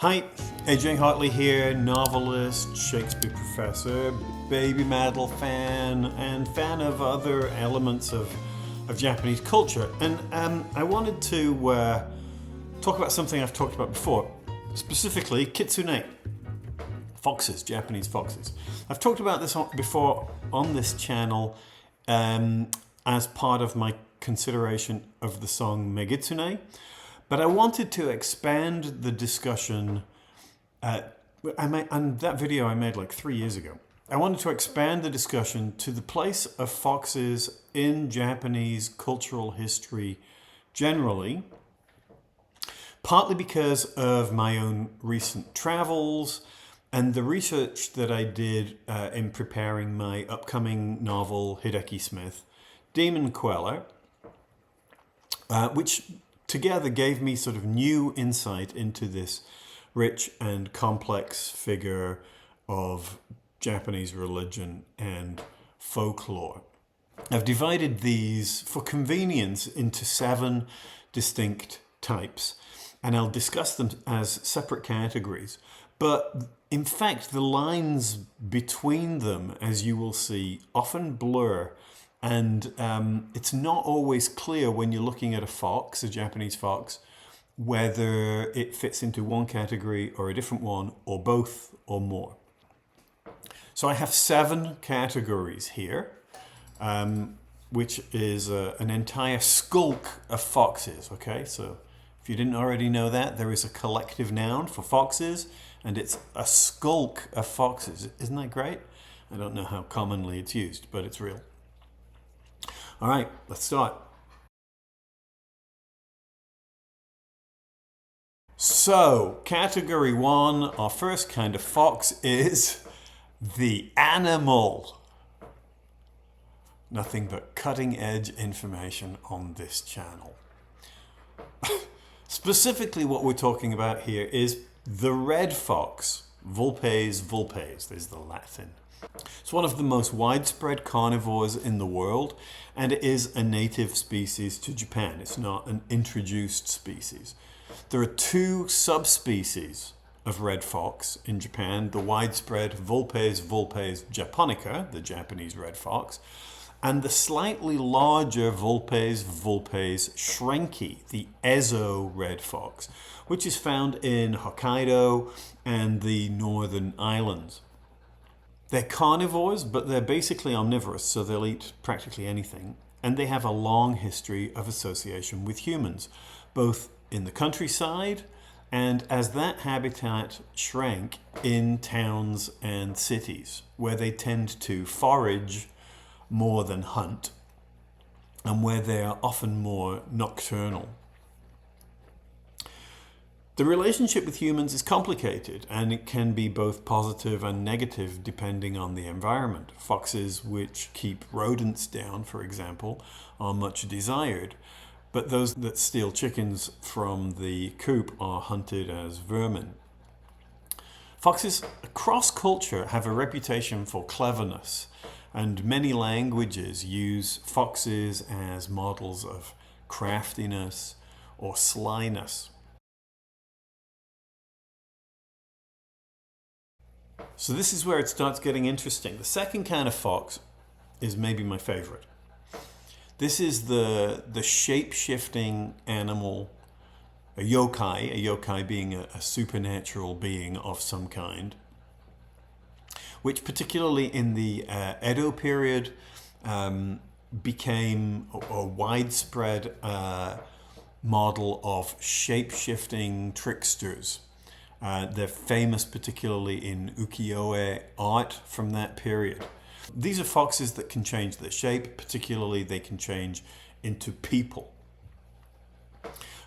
Hi, AJ Hartley here, novelist, Shakespeare professor, baby metal fan, and fan of other elements of Japanese culture. And I wanted to talk about something I've talked about before, specifically kitsune, foxes, Japanese foxes. I've talked about this before on this channel as part of my consideration of the song Megitsune. But I wanted to expand the discussion, and that video I made like 3 years ago. I wanted to expand the discussion to the place of foxes in Japanese cultural history generally, partly because of my own recent travels and the research that I did in preparing my upcoming novel, Hideki Smith, Demon Queller, which together gave me sort of new insight into this rich and complex figure of Japanese religion and folklore. I've divided these for convenience into 7 distinct types, and I'll discuss them as separate categories. But in fact, the lines between them, as you will see, often blur. And it's not always clear when you're looking at a fox, a Japanese fox, whether it fits into one category or a different one, or both or more. So I have 7 categories here, which is an entire skulk of foxes, okay? So if you didn't already know that, there is a collective noun for foxes, and it's a skulk of foxes. Isn't that great? I don't know how commonly it's used, but it's real. All right, let's start. So, category 1, our first kind of fox is the animal. Nothing but cutting edge information on this channel. Specifically, what we're talking about here is the red fox, Vulpes vulpes, there's the Latin. It's one of the most widespread carnivores in the world, and it is a native species to Japan. It's not an introduced species. There are 2 subspecies of red fox in Japan, the widespread Vulpes vulpes japonica, the Japanese red fox, and the slightly larger Vulpes vulpes shrinki, the Ezo red fox, which is found in Hokkaido and the northern islands. They're carnivores, but they're basically omnivorous, so they'll eat practically anything. And they have a long history of association with humans, both in the countryside and as that habitat shrank in towns and cities, where they tend to forage more than hunt, and where they are often more nocturnal. The relationship with humans is complicated, and it can be both positive and negative depending on the environment. Foxes which keep rodents down, for example, are much desired, but those that steal chickens from the coop are hunted as vermin. Foxes across culture have a reputation for cleverness, and many languages use foxes as models of craftiness or slyness. So this is where it starts getting interesting. The second kind of fox is maybe my favorite. This is the shape-shifting animal, a yokai being a supernatural being of some kind, which particularly in the Edo period became a widespread model of shape-shifting tricksters. They're famous particularly in ukiyo-e art from that period. These are foxes that can change their shape, particularly they can change into people.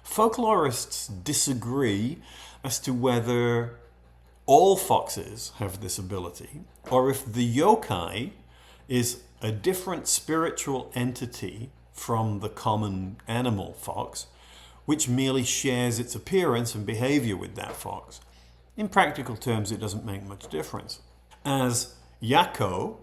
Folklorists disagree as to whether all foxes have this ability, or if the yokai is a different spiritual entity from the common animal fox, which merely shares its appearance and behavior with that fox. In practical terms, it doesn't make much difference. As yako,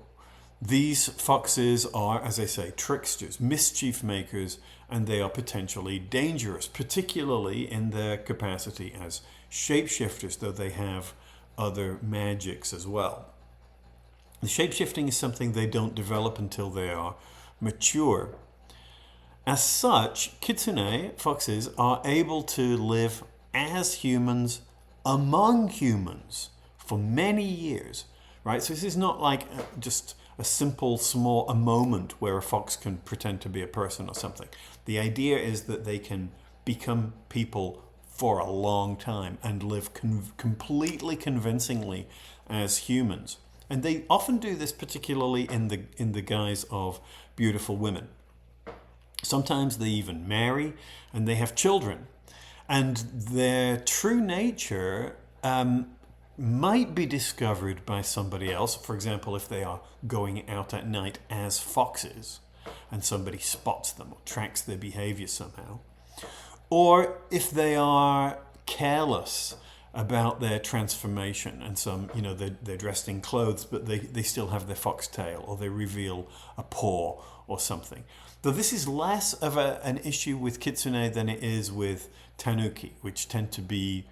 these foxes are, as I say, tricksters, mischief makers, and they are potentially dangerous, particularly in their capacity as shapeshifters, though they have other magics as well. The shapeshifting is something they don't develop until they are mature. As such, kitsune, foxes, are able to live as humans among humans for many years, right? So this is not like just a simple, a moment where a fox can pretend to be a person or something. The idea is that they can become people for a long time and live completely convincingly as humans. And they often do this particularly in the guise of beautiful women. Sometimes they even marry and they have children. And their true nature might be discovered by somebody else. For example, if they are going out at night as foxes and somebody spots them or tracks their behavior somehow. Or if they are careless about their transformation and they're dressed in clothes but they still have their fox tail, or they reveal a paw or something. Though this is less of an issue with kitsune than it is with tanuki, which tend to be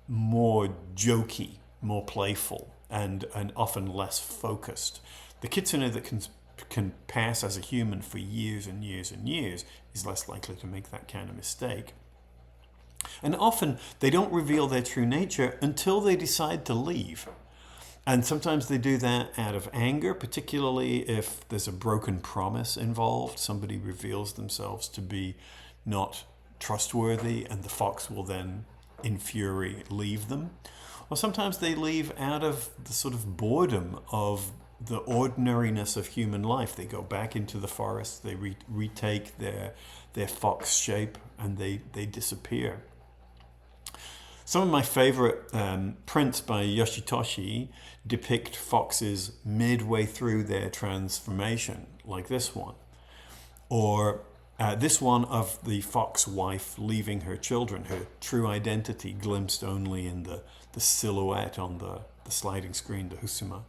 more jokey, more playful, and often less focused. The kitsune that can pass as a human for years and years and years is less likely to make that kind of mistake. And often they don't reveal their true nature until they decide to leave. And sometimes they do that out of anger, particularly if there's a broken promise involved. Somebody reveals themselves to be not trustworthy, and the fox will then, in fury, leave them. Or sometimes they leave out of the sort of boredom of the ordinariness of human life. They go back into the forest, they retake their fox shape, and they disappear. Some of my favorite prints by Yoshitoshi depict foxes midway through their transformation, like this one. Or this one of the fox wife leaving her children, her true identity glimpsed only in the silhouette on the sliding screen, the husuma.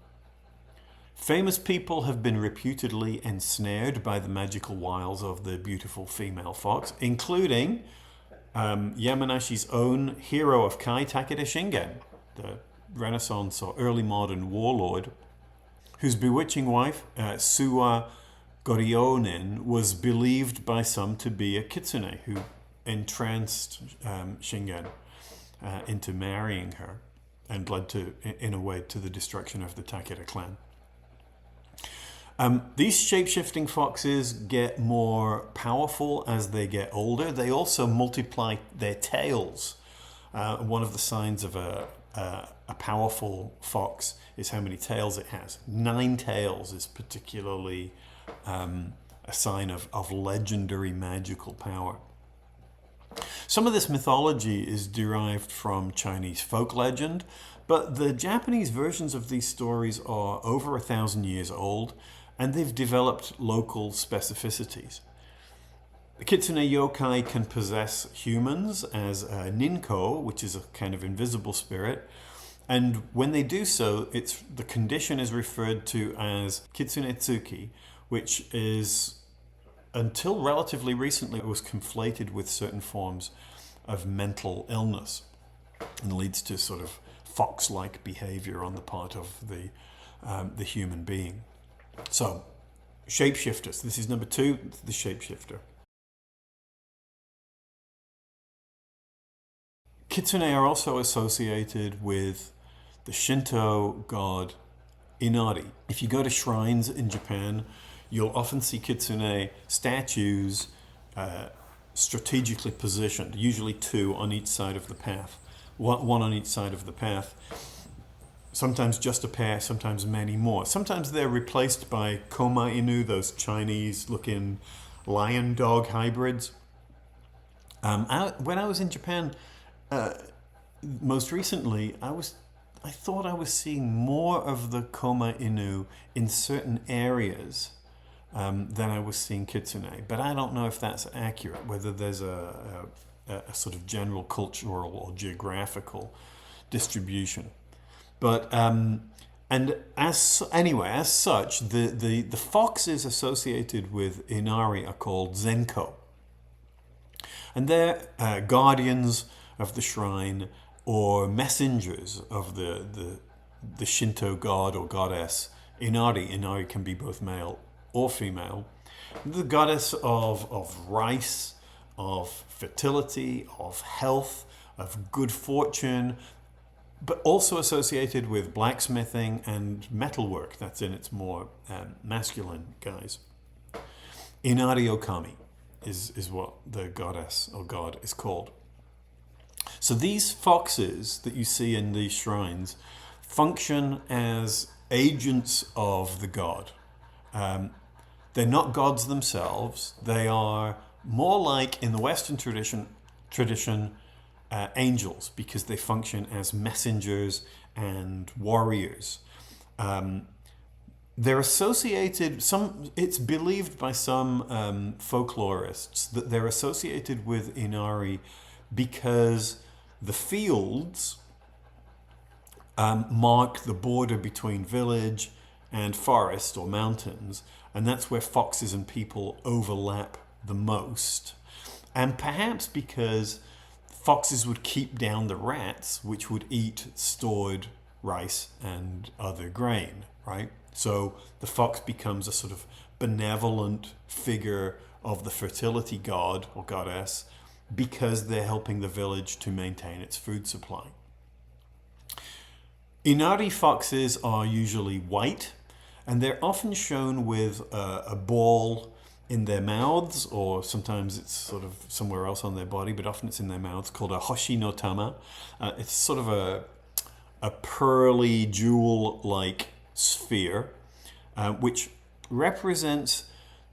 Famous people have been reputedly ensnared by the magical wiles of the beautiful female fox, including Yamanashi's own hero of Kai, Takeda Shingen, the Renaissance or early modern warlord, whose bewitching wife, Suwa Goryonin, was believed by some to be a kitsune who entranced Shingen into marrying her and led to, in a way, to the destruction of the Takeda clan. These shape-shifting foxes get more powerful as they get older. They also multiply their tails. One of the signs of a powerful fox is how many tails it has. 9 tails is particularly a sign of legendary magical power. Some of this mythology is derived from Chinese folk legend, but the Japanese versions of these stories are over 1,000 years old, and they've developed local specificities. The kitsune yokai can possess humans as a ninko, which is a kind of invisible spirit, and when they do so, the condition is referred to as kitsune tsuki, which is, until relatively recently, it was conflated with certain forms of mental illness and leads to sort of fox-like behavior on the part of the human being. So, shapeshifters. This is number 2, the shapeshifter. Kitsune are also associated with the Shinto god Inari. If you go to shrines in Japan, you'll often see kitsune statues strategically positioned, usually 2 on each side of the path, one on each side of the path. Sometimes just a pair, sometimes many more. Sometimes they're replaced by koma inu, those Chinese-looking lion-dog hybrids. When I was in Japan, most recently, I thought I was seeing more of the koma inu in certain areas than I was seeing kitsune. But I don't know if that's accurate, whether there's a sort of general cultural or geographical distribution. But and as such, the foxes associated with Inari are called Zenko, and they're guardians of the shrine or messengers of the Shinto god or goddess Inari. Inari can be both male or female. The goddess of rice, of fertility, of health, of good fortune, but also associated with blacksmithing and metalwork. That's in its more masculine guise. Inari Okami is what the goddess or god is called. So these foxes that you see in these shrines function as agents of the god. They're not gods themselves. They are more like, in the Western tradition, angels, because they function as messengers and warriors. They're associated, it's believed by some folklorists that they're associated with Inari because the fields mark the border between village and forest or mountains, and that's where foxes and people overlap the most. And perhaps because foxes would keep down the rats, which would eat stored rice and other grain, right? So the fox becomes a sort of benevolent figure of the fertility god or goddess because they're helping the village to maintain its food supply. Inari foxes are usually white, and they're often shown with a ball in their mouths, or sometimes it's sort of somewhere else on their body, but often it's in their mouths, called a hoshi no tama. It's sort of a pearly jewel-like sphere, which represents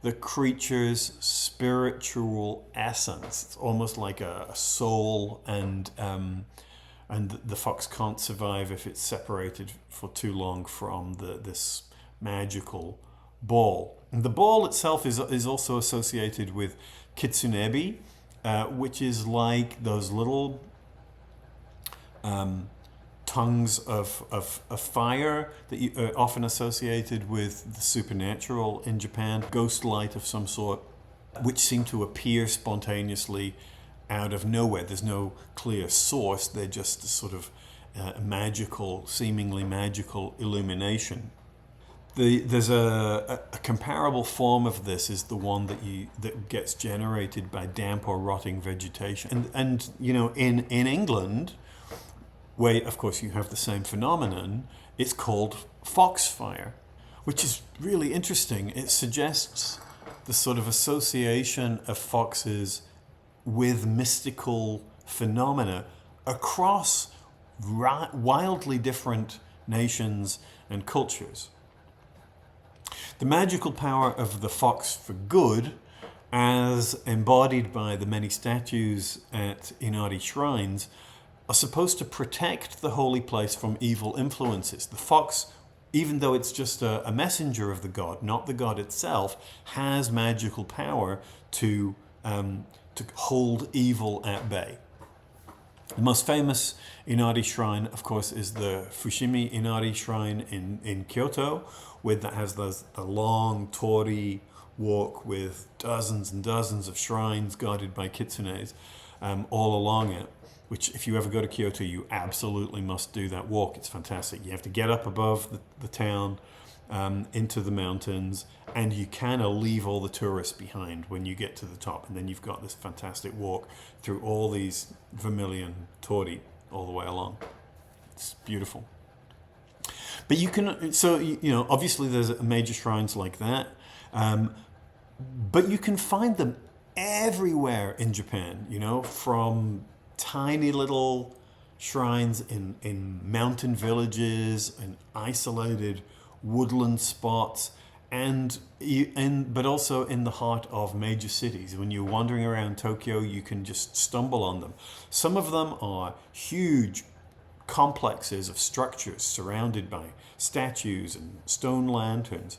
the creature's spiritual essence. It's almost like a soul, and the fox can't survive if it's separated for too long from this magical ball. And the ball itself is also associated with kitsunebi, which is like those little tongues of fire that are often associated with the supernatural in Japan, ghost light of some sort, which seem to appear spontaneously out of nowhere. There's no clear source. They're just a sort of seemingly magical illumination. There's a comparable form of this is the one that gets generated by damp or rotting vegetation. And you know, in England, where of course you have the same phenomenon, it's called foxfire, which is really interesting. It suggests the sort of association of foxes with mystical phenomena across wildly different nations and cultures. The magical power of the fox for good, as embodied by the many statues at Inari shrines, are supposed to protect the holy place from evil influences. The fox, even though it's just a messenger of the god, not the god itself, has magical power to hold evil at bay. The most famous Inari shrine, of course, is the Fushimi Inari shrine in Kyoto, that has the long torii walk with dozens and dozens of shrines guarded by kitsunes all along it, which if you ever go to Kyoto, you absolutely must do that walk. It's fantastic. You have to get up above the town into the mountains, and you kind of leave all the tourists behind when you get to the top, and then you've got this fantastic walk through all these vermilion torii all the way along. It's beautiful. But you can, so, you know, obviously there's major shrines like that, but you can find them everywhere in Japan, you know, from tiny little shrines in mountain villages and isolated woodland spots, but also in the heart of major cities. When you're wandering around Tokyo, you can just stumble on them. Some of them are huge complexes of structures surrounded by statues and stone lanterns.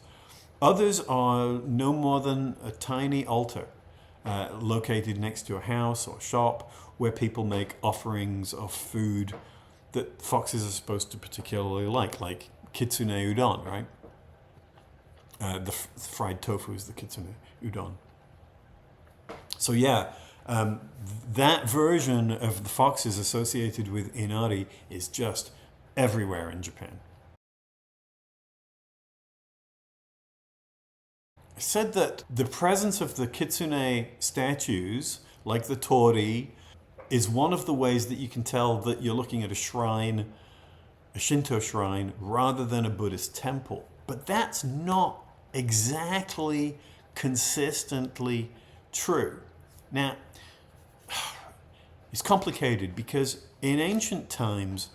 Others are no more than a tiny altar located next to a house or shop where people make offerings of food that foxes are supposed to particularly like kitsune udon, right? The fried tofu is the kitsune udon. So yeah, That version of the foxes associated with Inari is just everywhere in Japan. I said that the presence of the kitsune statues, like the tori, is one of the ways that you can tell that you're looking at a shrine, a Shinto shrine, rather than a Buddhist temple. But that's not exactly consistently true. Now, it's complicated because in ancient times,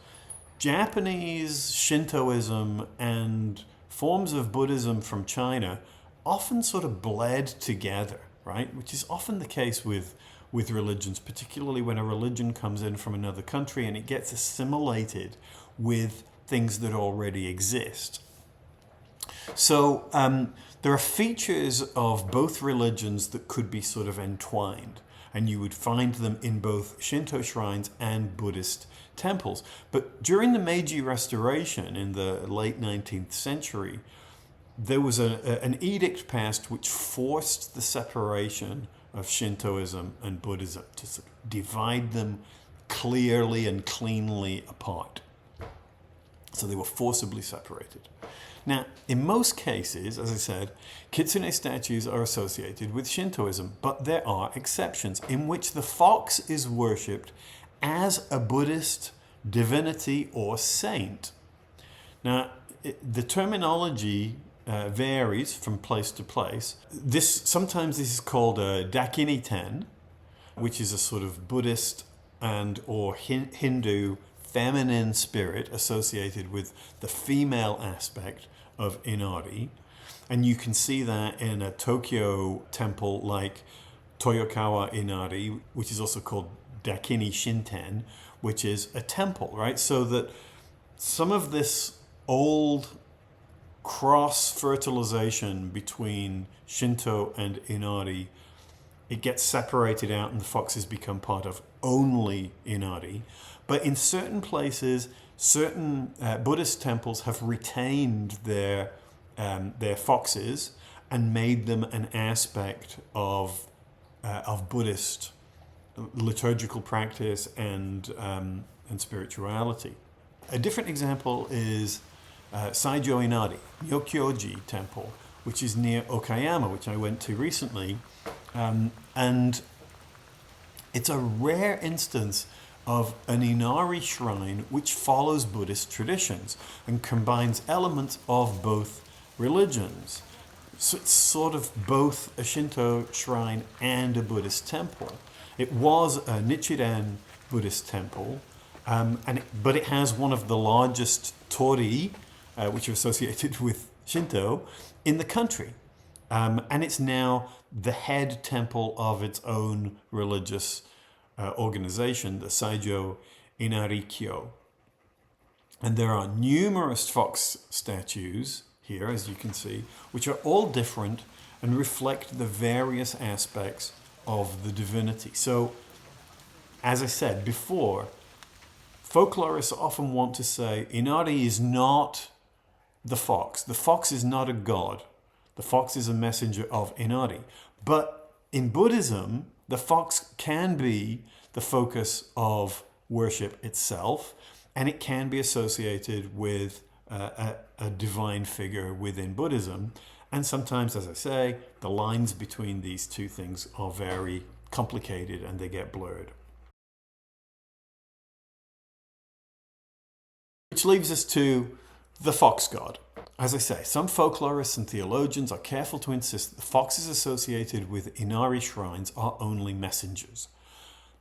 Japanese Shintoism and forms of Buddhism from China often sort of bled together, right? Which is often the case with religions, particularly when a religion comes in from another country and it gets assimilated with things that already exist. So there are features of both religions that could be sort of entwined, and you would find them in both Shinto shrines and Buddhist temples. But during the Meiji Restoration in the late 19th century, there was an edict passed which forced the separation of Shintoism and Buddhism, to sort of divide them clearly and cleanly apart. So they were forcibly separated. Now, in most cases, as I said, kitsune statues are associated with Shintoism, but there are exceptions in which the fox is worshipped as a Buddhist divinity or saint. Now, the terminology varies from place to place. Sometimes this is called a dakini-ten, which is a sort of Buddhist and or Hindu feminine spirit associated with the female aspect of Inari. And you can see that in a Tokyo temple like Toyokawa Inari, which is also called Dakini Shinten, which is a temple, right? So that some of this old cross-fertilization between Shinto and Inari, it gets separated out and the foxes become part of only Inari. But in certain places, certain Buddhist temples have retained their foxes and made them an aspect of Buddhist liturgical practice and spirituality. A different example is Saijo Inari, Myokyoji Temple, which is near Okayama, which I went to recently. And it's a rare instance of an Inari shrine which follows Buddhist traditions and combines elements of both religions. So it's sort of both a Shinto shrine and a Buddhist temple. It was a Nichiren Buddhist temple, but it has one of the largest tori, which are associated with Shinto, in the country. And it's now the head temple of its own religious organization, the Saijo Inari-kyo. And there are numerous fox statues here, as you can see, which are all different and reflect the various aspects of the divinity. So, as I said before, folklorists often want to say Inari is not the fox. The fox is not a god. The fox is a messenger of Inari. But in Buddhism, the fox can be the focus of worship itself, and it can be associated with a divine figure within Buddhism. And sometimes, as I say, the lines between these two things are very complicated and they get blurred. Which leaves us to the fox god. As I say, some folklorists and theologians are careful to insist that the foxes associated with Inari shrines are only messengers.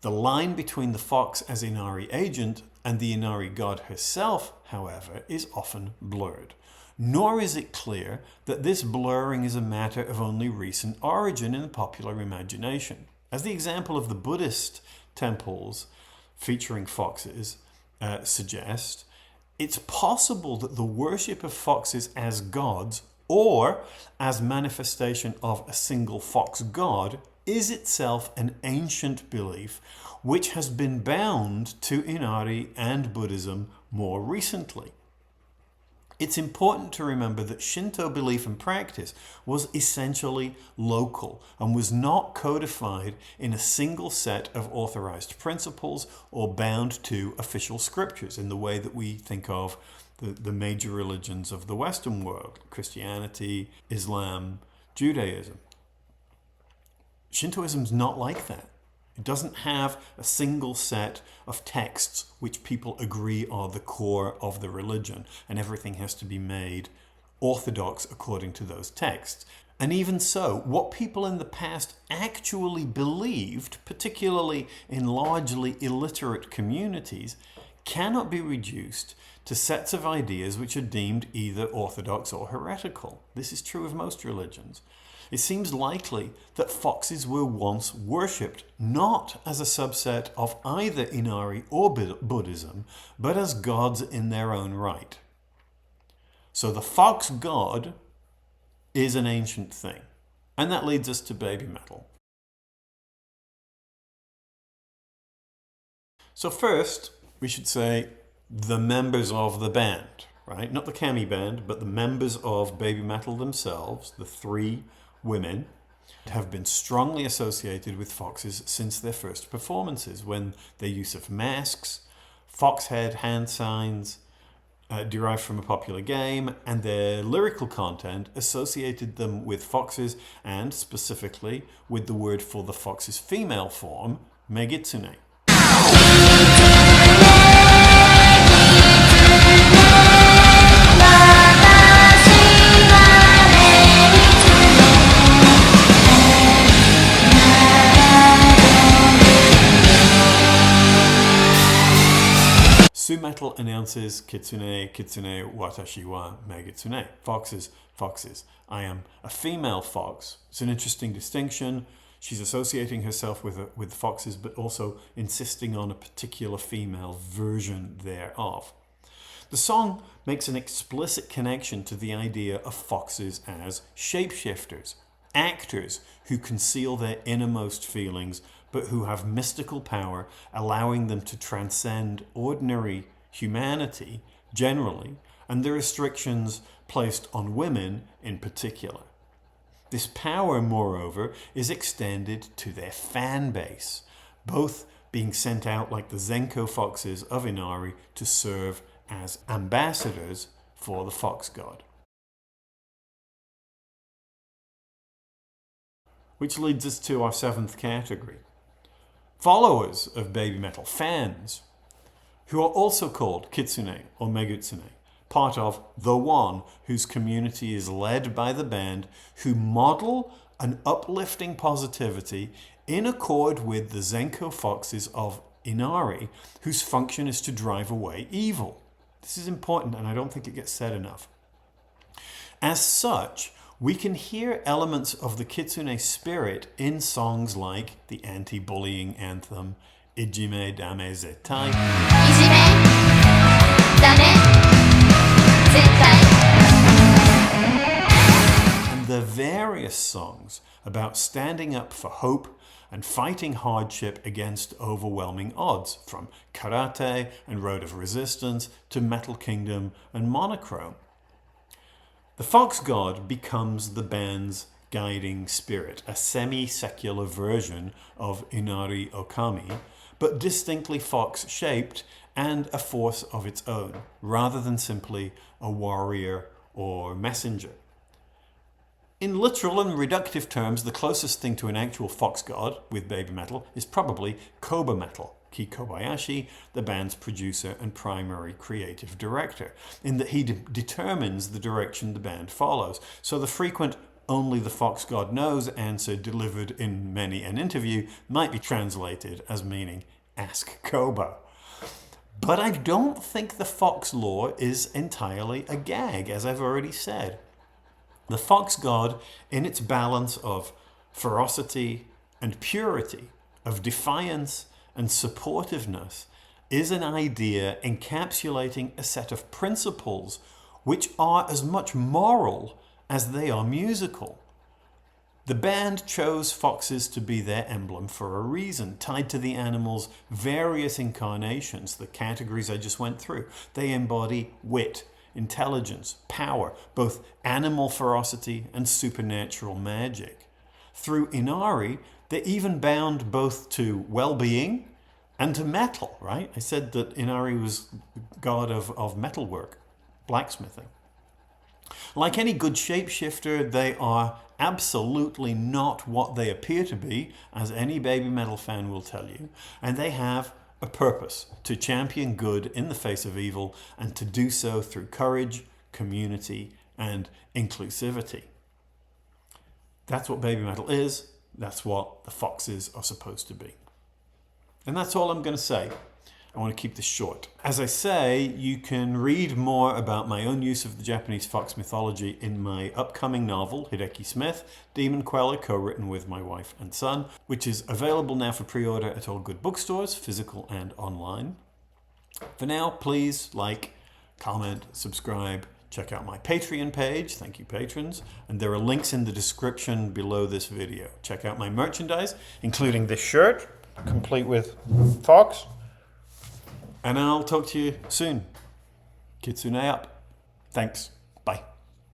The line between the fox as Inari agent and the Inari god herself, however, is often blurred. Nor is it clear that this blurring is a matter of only recent origin in the popular imagination. As the example of the Buddhist temples featuring foxes suggest, it's possible that the worship of foxes as gods or as manifestation of a single fox god is itself an ancient belief which has been bound to Inari and Buddhism more recently. It's important to remember that Shinto belief and practice was essentially local and was not codified in a single set of authorized principles or bound to official scriptures in the way that we think of the major religions of the Western world: Christianity, Islam, Judaism. Shintoism's not like that. It doesn't have a single set of texts which people agree are the core of the religion, and everything has to be made orthodox according to those texts. And even so, what people in the past actually believed, particularly in largely illiterate communities, cannot be reduced to sets of ideas which are deemed either orthodox or heretical. This is true of most religions. It seems likely that foxes were once worshipped not as a subset of either Inari or Buddhism, but as gods in their own right. So the fox god is an ancient thing. And that leads us to baby metal. So first, we should say the members of the band, right? Not the Kami band, but the members of baby metal themselves, the three women, have been strongly associated with foxes since their first performances, when their use of masks, fox head hand signs, derived from a popular game, and their lyrical content associated them with foxes, and specifically with the word for the fox's female form, megitsune. Metal announces kitsune, kitsune, watashi wa megitsune. Foxes, foxes. I am a female fox. It's an interesting distinction. She's associating herself with foxes, but also insisting on a particular female version thereof. The song makes an explicit connection to the idea of foxes as shapeshifters, actors who conceal their innermost feelings, but who have mystical power, allowing them to transcend ordinary humanity generally, and the restrictions placed on women in particular. This power, moreover, is extended to their fan base, both being sent out like the Zenko foxes of Inari to serve as ambassadors for the fox god. Which leads us to our seventh category. Followers of baby metal, fans, who are also called kitsune or megitsune, part of the one whose community is led by the band, who model an uplifting positivity in accord with the Zenko foxes of Inari, whose function is to drive away evil. This is important, and I don't think it gets said enough. As such, we can hear elements of the kitsune spirit in songs like the anti-bullying anthem Ijime Dame Zettai, and the various songs about standing up for hope and fighting hardship against overwhelming odds, from Karate and Road of Resistance to Metal Kingdom and Monochrome. The fox god becomes the band's guiding spirit, a semi-secular version of Inari Okami, but distinctly fox-shaped and a force of its own, rather than simply a warrior or messenger. In literal and reductive terms, the closest thing to an actual fox god with baby metal is probably Koba Metal, Ki Kobayashi, the band's producer and primary creative director, in that he determines the direction the band follows. So the frequent "only the fox god knows" answer delivered in many an interview might be translated as meaning "ask Koba." But I don't think the fox lore is entirely a gag, as I've already said. The fox god, in its balance of ferocity and purity, of defiance and supportiveness, is an idea encapsulating a set of principles which are as much moral as they are musical. The band chose foxes to be their emblem for a reason, tied to the animal's various incarnations, the categories I just went through. They embody wit, intelligence, power, both animal ferocity and supernatural magic. Through Inari, they're even bound both to well-being and to metal, right? I said that Inari was the god of metalwork, blacksmithing. Like any good shapeshifter, they are absolutely not what they appear to be, as any baby metal fan will tell you, and they have a purpose: to champion good in the face of evil, and to do so through courage, community, and inclusivity. That's what baby metal is. That's what the foxes are supposed to be. And that's all I'm going to say. I want to keep this short. As I say, you can read more about my own use of the Japanese fox mythology in my upcoming novel, Hideki Smith, Demon Queller, co-written with my wife and son, which is available now for pre-order at all good bookstores, physical and online. For now, please like, comment, subscribe, check out my Patreon page. Thank you, patrons. And there are links in the description below this video. Check out my merchandise, including this shirt, complete with fox. And I'll talk to you soon. Kitsune up. Thanks.